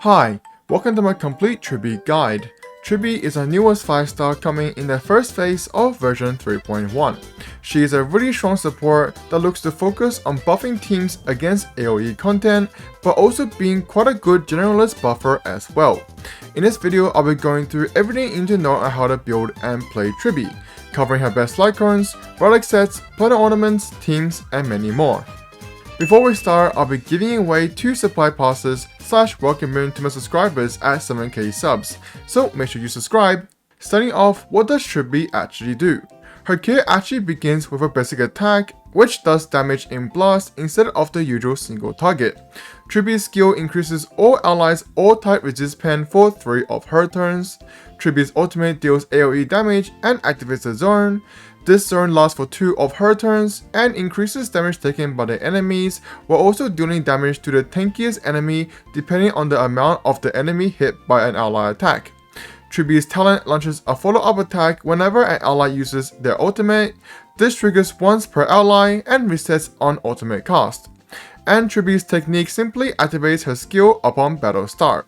Hi, welcome to my complete Tribbie guide. Tribbie is our newest 5-star coming in the first phase of version 3.1. She is a really strong support that looks to focus on buffing teams against AoE content, but also being quite a good generalist buffer as well. In this video, I'll be going through everything you need to know on how to build and play Tribbie, covering her best icons, relic sets, Planar ornaments, teams, and many more. Before we start, I'll be giving away 2 supply passes / welcome moon to my subscribers at 7k subs, so make sure you subscribe. Starting off, what does Tribbie actually do? Her kit actually begins with a basic attack, which does damage in blast instead of the usual single target. Tribbie's skill increases all allies all type resist pen for 3 of her turns. Tribbie's ultimate deals AoE damage and activates a zone. This zone lasts for 2 of her turns and increases damage taken by the enemies while also dealing damage to the tankiest enemy depending on the amount of the enemy hit by an ally attack. Tribbie's talent launches a follow-up attack whenever an ally uses their ultimate. This triggers once per ally and resets on ultimate cast. And Tribbie's technique simply activates her skill upon battle start.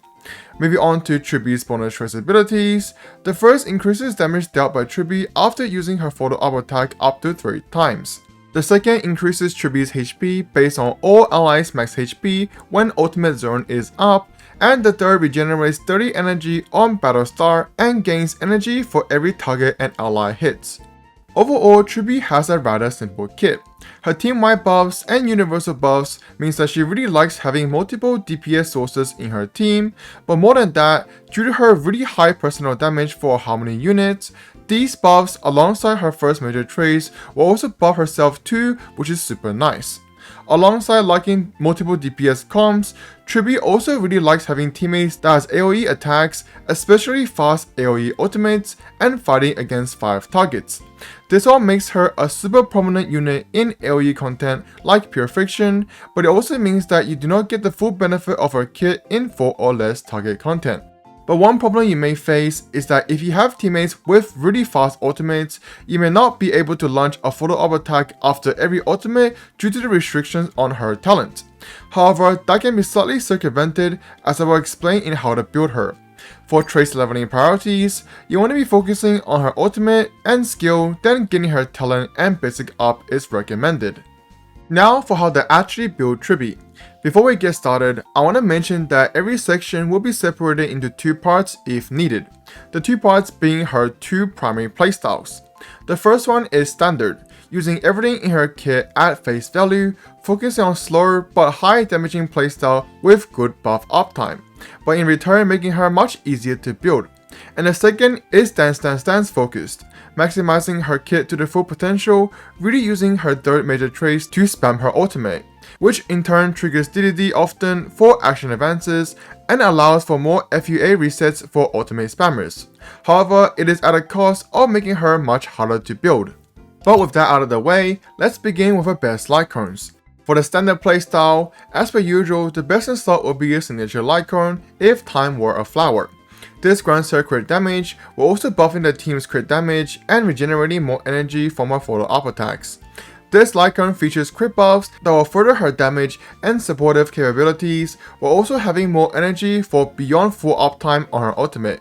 Moving on to Tribbie's bonus choice abilities, the first increases damage dealt by Tribbie after using her follow-up attack up to 3 times. The second increases Tribbie's HP based on all allies' max HP when ultimate zone is up, and the third regenerates 30 energy on battle start and gains energy for every target an ally hits. Overall, Tribbie has a rather simple kit. Her team-wide buffs and universal buffs means that she really likes having multiple DPS sources in her team, but more than that, due to her really high personal damage for Harmony units, these buffs alongside her first major traits will also buff herself too, which is super nice. Alongside liking multiple DPS comps, Tribbie also really likes having teammates that has AoE attacks, especially fast AoE ultimates, and fighting against 5 targets. This all makes her a super prominent unit in AoE content like Pure Friction, but it also means that you do not get the full benefit of her kit in 4 or less target content. But one problem you may face is that if you have teammates with really fast ultimates, you may not be able to launch a follow-up attack after every ultimate due to the restrictions on her talent. However, that can be slightly circumvented, as I will explain in how to build her. For trace leveling priorities, you want to be focusing on her ultimate and skill, then getting her talent and basic up is recommended. Now for how to actually build Tribbie. Before we get started, I want to mention that every section will be separated into 2 parts if needed. The 2 parts being her 2 primary playstyles. The first one is standard, using everything in her kit at face value, focusing on slower but high damaging playstyle with good buff uptime, but in return making her much easier to build. And the second is dance focused, maximizing her kit to the full potential, really using her third major traits to spam her ultimate, which in turn triggers DDD often for action advances and allows for more FUA resets for ultimate spammers. However, it is at a cost of making her much harder to build. But with that out of the way, let's begin with her best icons. For the standard playstyle, as per usual, the best in slot will be a signature icon if time were a flower. This grants her crit damage, while also buffing the team's crit damage and regenerating more energy from her follow-up attacks. This icon features crit buffs that will further her damage and supportive capabilities, while also having more energy for beyond full uptime on her ultimate.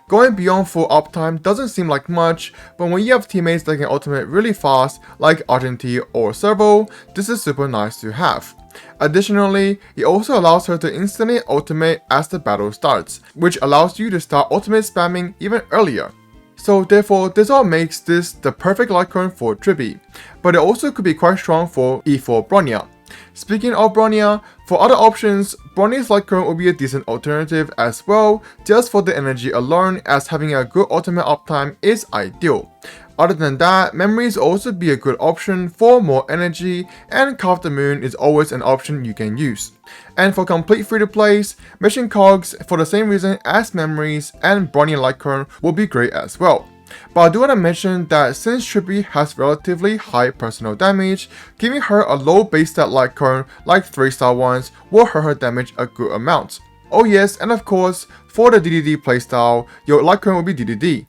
Going beyond full uptime doesn't seem like much, but when you have teammates that can ultimate really fast, like Argenti or Servo, this is super nice to have. Additionally, it also allows her to instantly ultimate as the battle starts, which allows you to start ultimate spamming even earlier. So therefore, this all makes this the perfect icon for Tribbie, but it also could be quite strong for E4 Bronya. Speaking of Bronya, for other options, Bronya's icon will be a decent alternative as well, just for the energy alone, as having a good ultimate uptime is ideal. Other than that, memories also be a good option for more energy, and Carve the Moon is always an option you can use. And for complete free-to-plays, Mission Cogs for the same reason as memories and Bronya icon will be great as well. But I do want to mention that since Tribbie has relatively high personal damage, giving her a low base stat icon like 3-star ones will hurt her damage a good amount. Oh yes, and of course, for the DDD playstyle, your icon will be DDD.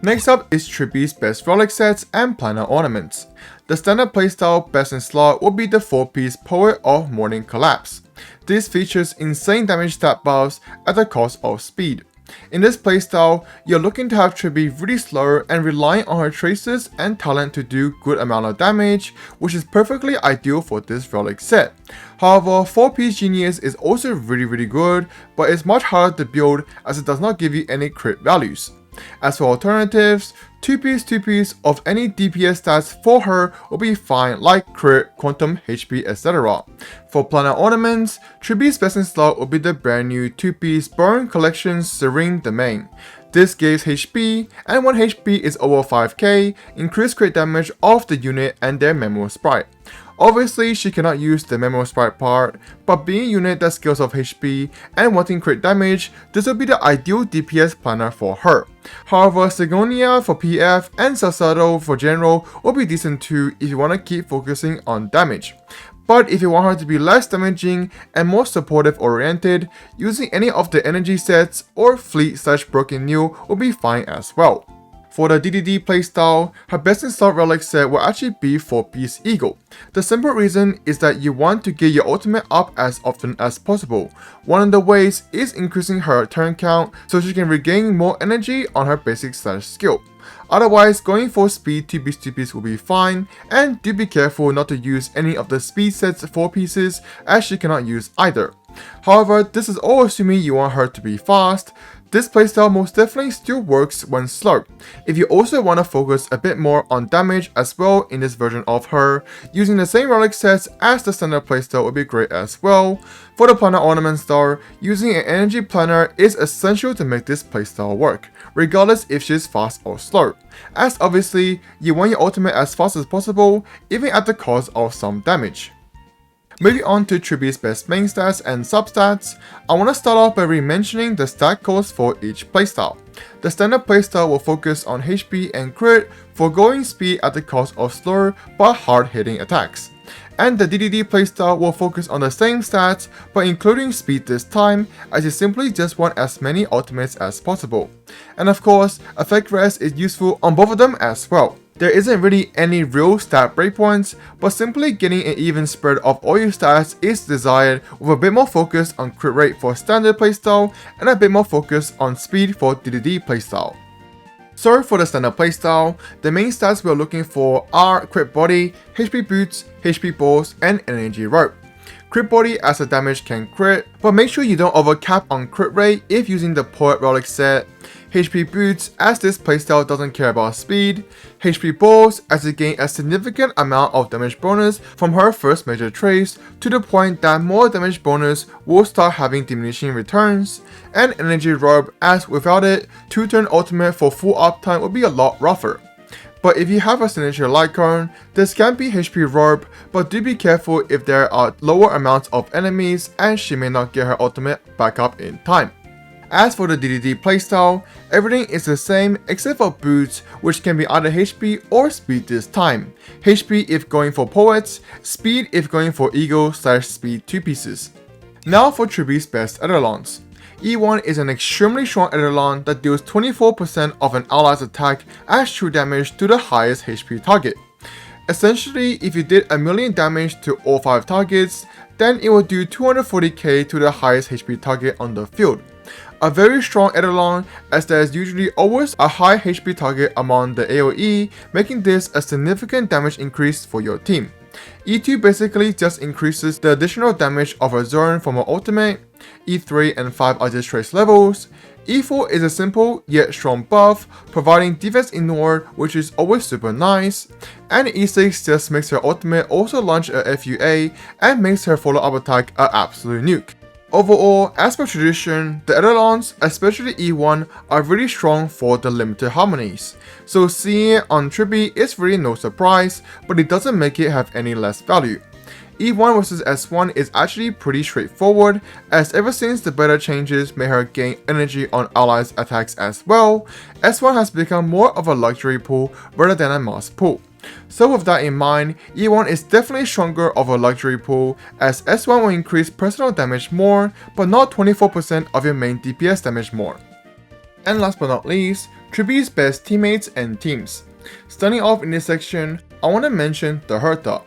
Next up is Tribbie's best relic sets and Planar ornaments. The standard playstyle best in slot will be the 4-piece Poet of Morning Collapse. This features insane damage stat buffs at the cost of speed. In this playstyle, you're looking to have Tribbie really slow and relying on her traces and talent to do good amount of damage, which is perfectly ideal for this Relic set. However, 4-piece Genius is also really good, but it's much harder to build as it does not give you any crit values. As for alternatives, 2-piece of any DPS stats for her will be fine, like crit, quantum, HP, etc. For Planar Ornaments, Tribbie's best in slot will be the brand new 2-piece Burn Collection Serene Domain. This gives HP, and when HP is over 5k, increase crit damage of the unit and their memo sprite. Obviously, she cannot use the memo sprite part, but being a unit that scales off HP and wanting crit damage, this will be the ideal DPS planner for her. However, Sigonia for PF and Salsado for general will be decent too if you want to keep focusing on damage. But if you want her to be less damaging and more supportive oriented, using any of the energy sets or fleet/broken new will be fine as well. For the DDD playstyle, her best in slot relic set will actually be 4-piece Eagle. The simple reason is that you want to get your ultimate up as often as possible. One of the ways is increasing her turn count so she can regain more energy on her basic/skill. Otherwise, going for speed 2-piece will be fine, and do be careful not to use any of the speed sets 4 pieces as she cannot use either. However, this is all assuming you want her to be fast. This playstyle most definitely still works when slow. If you also want to focus a bit more on damage as well in this version of her, using the same relic sets as the standard playstyle would be great as well. For the Planar Ornaments though, using an energy planner is essential to make this playstyle work, regardless if she's fast or slow, as obviously you want your ultimate as fast as possible, even at the cost of some damage. Moving on to Tribbie's best main stats and substats, I want to start off by re-mentioning the stat codes for each playstyle. The standard playstyle will focus on HP and crit, foregoing speed at the cost of slower but hard-hitting attacks. And the DDD playstyle will focus on the same stats but including speed this time, as you simply just want as many ultimates as possible. And of course, effect rest is useful on both of them as well. There isn't really any real stat breakpoints, but simply getting an even spread of all your stats is desired, with a bit more focus on crit rate for standard playstyle and a bit more focus on speed for DDD playstyle. So for the standard playstyle, the main stats we are looking for are crit body, HP boots, HP balls, and energy rope. Crit body as the damage can crit, but make sure you don't overcap on crit rate if using the Poet Relic set. HP boots as this playstyle doesn't care about speed. HP balls as it gains a significant amount of damage bonus from her first major trace, to the point that more damage bonus will start having diminishing returns. And energy robe as without it, 2-turn ultimate for full uptime would be a lot rougher. But if you have a signature Lycone, this can be HP robe, but do be careful if there are lower amounts of enemies and she may not get her ultimate back up in time. As for the DDD playstyle, everything is the same except for boots, which can be either HP or speed this time. HP if going for poets, speed if going for eagle/speed 2 pieces. Now for Tribbie's best Eidolons. E1 is an extremely strong Eidolon that deals 24% of an ally's attack as true damage to the highest HP target. Essentially, if you did a million damage to all 5 targets, then it will do 240k to the highest HP target on the field. A very strong Eidolon, as there is usually always a high HP target among the AoE, making this a significant damage increase for your team. E2 basically just increases the additional damage of a zone from her ultimate. E3 and 5 are just trace levels. E4 is a simple yet strong buff, providing defense ignore, which is always super nice. And E6 just makes her ultimate also launch a FUA and makes her follow-up attack an absolute nuke. Overall, as per tradition, the Eidolons, especially E1, are really strong for the limited harmonies, so seeing it on Tribbie is really no surprise, but it doesn't make it have any less value. E1 vs S1 is actually pretty straightforward, as ever since the beta changes made her gain energy on allies' attacks as well, S1 has become more of a luxury pool rather than a must pool. So with that in mind, E1 is definitely stronger of a luxury pool, as S1 will increase personal damage more, but not 24% of your main DPS damage more. And last but not least, Tribbie's best teammates and teams. Starting off in this section, I want to mention the Hertha.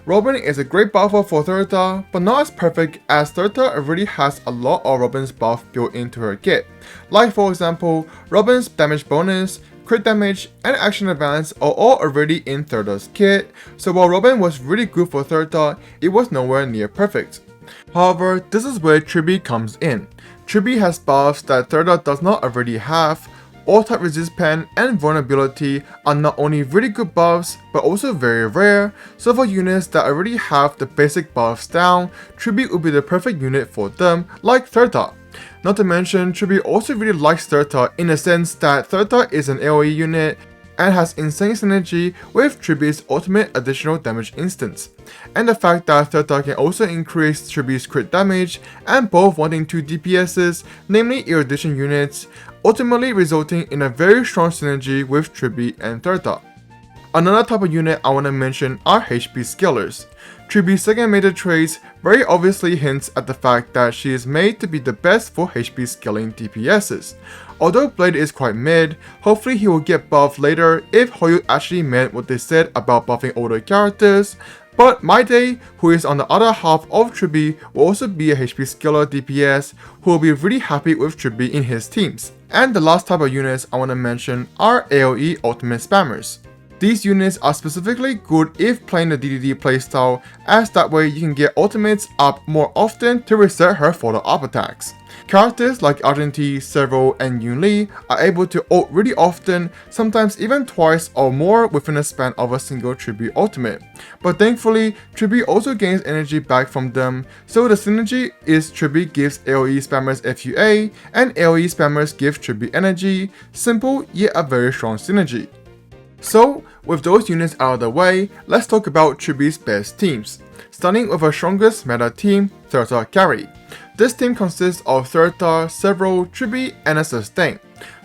Robin is a great buffer for Thirta, but not as perfect as Thirta already has a lot of Robin's buff built into her kit. Like for example, Robin's damage bonus, crit damage, and action advance are all already in Thirta's kit, so while Robin was really good for Thirta, it was nowhere near perfect. However, this is where Tribbie comes in. Tribbie has buffs that Thirta does not already have. All-type resist pen and vulnerability are not only really good buffs, but also very rare, so for units that already have the basic buffs down, Tribbie would be the perfect unit for them, like Thirta. Not to mention, Tribbie also really likes Thirta in the sense that Thirta is an AoE unit and has insane synergy with Tribbie's ultimate additional damage instance. And the fact that Thirta can also increase Tribbie's crit damage and both wanting 2 DPSs, namely erudition units, ultimately resulting in a very strong synergy with Tribbie and Thirta. Another type of unit I want to mention are HP scalers. Tribbie's second major traits very obviously hints at the fact that she is made to be the best for HP scaling DPSs. Although Blade is quite mid, hopefully he will get buffed later if Hoyu actually meant what they said about buffing older characters. But Maide, who is on the other half of Tribbie, will also be a HP scaler DPS who will be really happy with Tribbie in his teams. And the last type of units I want to mention are AoE ultimate spammers. These units are specifically good if playing the DDD playstyle, as that way you can get ultimates up more often to reset her follow-up attacks. Characters like Argenti, Servo, and Yunli are able to ult really often, sometimes even twice or more within a span of a single Tribbie ultimate. But thankfully, Tribbie also gains energy back from them, so the synergy is Tribbie gives AoE spammers FUA, and AoE spammers give Tribbie energy. Simple, yet a very strong synergy. So, with those units out of the way, let's talk about Tribbie's best teams. Starting with her strongest meta team, Thirta Carry. This team consists of Thirta, Servo, Tribbie, and a Sustain.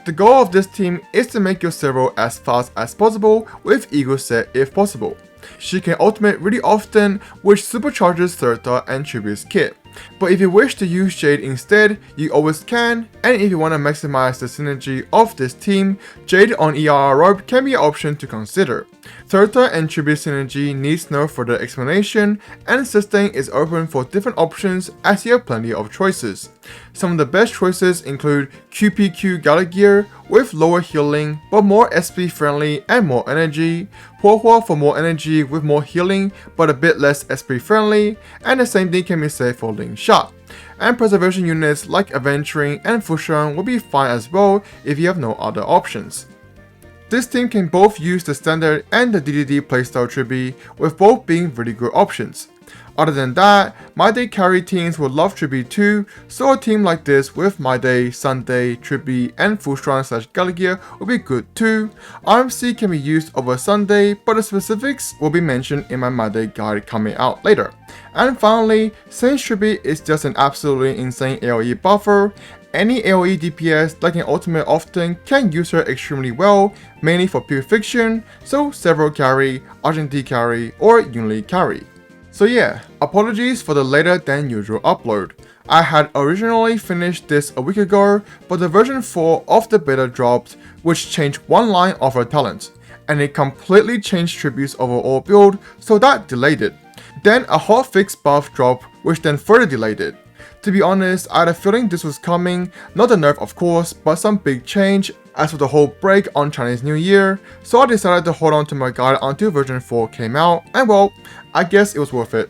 The goal of this team is to make your Servo as fast as possible with Ego Set if possible. She can ultimate really often, which supercharges Thirta and Tribbie's kit. But if you wish to use Jade instead, you always can, and if you want to maximize the synergy of this team, Jade on ERR Robe can be an option to consider. Thirta and Tribbie's synergy needs no further explanation, and Sustain is open for different options as you have plenty of choices. Some of the best choices include QPQ Galagear with lower healing but more SP friendly and more energy, Huohuo for more energy with more healing but a bit less SP friendly, and the same thing can be said for Ling Shot. And preservation units like Aventuring and Fushan will be fine as well if you have no other options. This team can both use the standard and the DDD playstyle Tribbie, with both being really good options. Other than that, Maide carry teams will love Tribbie too, so a team like this with Maide, Sunday, Tribbie, and Fushan/Galagear will be good too. RMC can be used over Sunday, but the specifics will be mentioned in my Maide guide coming out later. And finally, since Tribbie is just an absolutely insane AoE buffer, any AoE DPS that can ultimate often can use her extremely well, mainly for pure fiction, so Servo carry, Argenti carry, or Yunli carry. So yeah, apologies for the later than usual upload. I had originally finished this a week ago, but the version 4 of the beta dropped, which changed one line of her talent, and it completely changed Tribbie's overall build, so that delayed it. Then a hotfix buff dropped, which then further delayed it. To be honest, I had a feeling this was coming, not a nerf of course, but some big change as with the whole break on Chinese New Year, so I decided to hold on to my guide until version 4 came out, and well, I guess it was worth it.